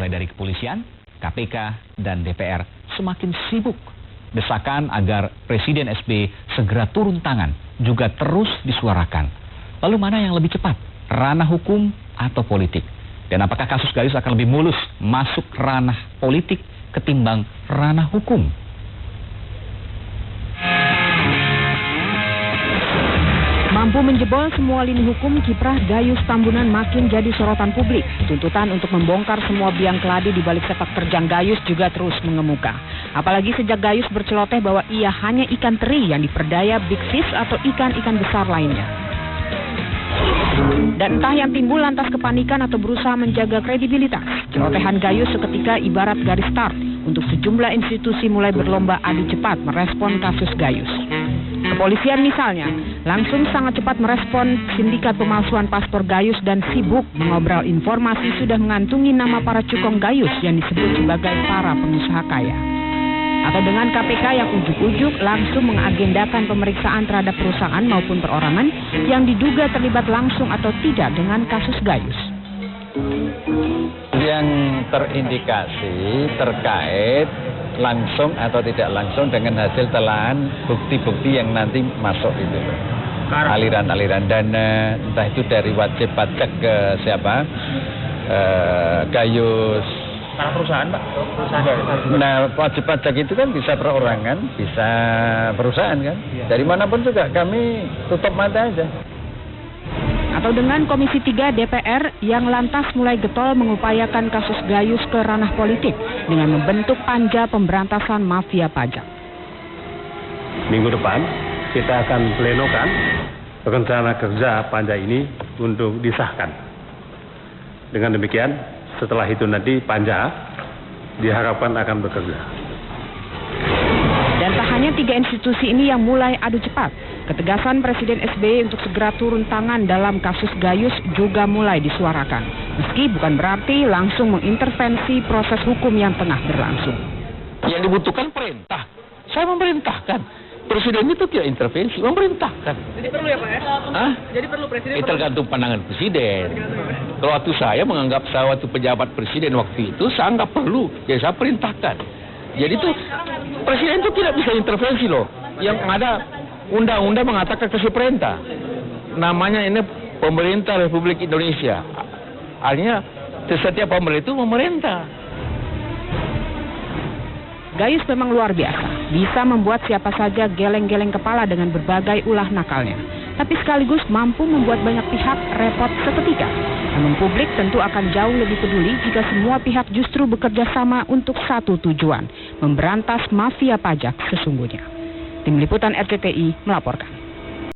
mulai dari kepolisian, KPK, dan DPR semakin sibuk. Desakan agar Presiden SBY segera turun tangan juga terus disuarakan. Lalu mana yang lebih cepat, ranah hukum atau politik? Dan apakah kasus Gayus akan lebih mulus masuk ranah politik ketimbang ranah hukum? Mampu menjebol semua lini hukum, kiprah Gayus Tambunan makin jadi sorotan publik. Tuntutan untuk membongkar semua biang keladi di balik sepak terjang Gayus juga terus mengemuka. Apalagi sejak Gayus berceloteh bahwa ia hanya ikan teri yang diperdaya big fish atau ikan-ikan besar lainnya. Dan entah yang timbul lantas kepanikan atau berusaha menjaga kredibilitas. Celotehan Gayus seketika ibarat garis start untuk sejumlah institusi mulai berlomba adu cepat merespon kasus Gayus. Kepolisian misalnya, langsung sangat cepat merespon sindikat pemalsuan paspor Gayus dan sibuk mengobrol informasi sudah mengantungi nama para cukong Gayus yang disebut sebagai para pengusaha kaya. Atau dengan KPK yang ujuk-ujuk langsung mengagendakan pemeriksaan terhadap perusahaan maupun perorangan yang diduga terlibat langsung atau tidak dengan kasus Gayus. Yang terindikasi terkait langsung atau tidak langsung dengan hasil telahan bukti-bukti yang nanti masuk itu. Aliran-aliran dana, entah itu dari wajib pajak ke siapa, Gayus. Karena perusahaan, Pak. Nah, wajib pajak itu kan bisa perorangan, bisa perusahaan kan. Dari manapun juga kami tutup mata aja. Atau dengan Komisi 3 DPR yang lantas mulai getol mengupayakan kasus Gayus ke ranah politik dengan membentuk panja pemberantasan mafia pajak. Minggu depan kita akan plenokan rencana kerja panja ini untuk disahkan. Dengan demikian, setelah itu nanti panja diharapkan akan bekerja. Dan tak hanya 3 institusi ini yang mulai adu cepat. Ketegasan Presiden SBY untuk segera turun tangan dalam kasus Gayus juga mulai disuarakan. Meski bukan berarti langsung mengintervensi proses hukum yang tengah berlangsung. Yang dibutuhkan perintah. Saya memerintahkan. Presiden itu tidak intervensi, memerintahkan. Jadi perlu ya Pak ya? Hah? Jadi perlu Presiden? Tergantung pandangan Presiden. Kalau waktu saya menganggap saya waktu pejabat Presiden waktu itu, saya anggap perlu. Jadi saya perintahkan. Jadi itu Presiden itu tidak bisa intervensi loh. Yang ada undang-undang mengatakan kasih perintah. Namanya ini pemerintah Republik Indonesia. Artinya setiap pemerintah itu memerintah. Gayus memang luar biasa, bisa membuat siapa saja geleng-geleng kepala dengan berbagai ulah nakalnya. Tapi sekaligus mampu membuat banyak pihak repot seketika. Namun publik tentu akan jauh lebih peduli jika semua pihak justru bekerja sama untuk satu tujuan, memberantas mafia pajak sesungguhnya. Tim Liputan RCTI melaporkan.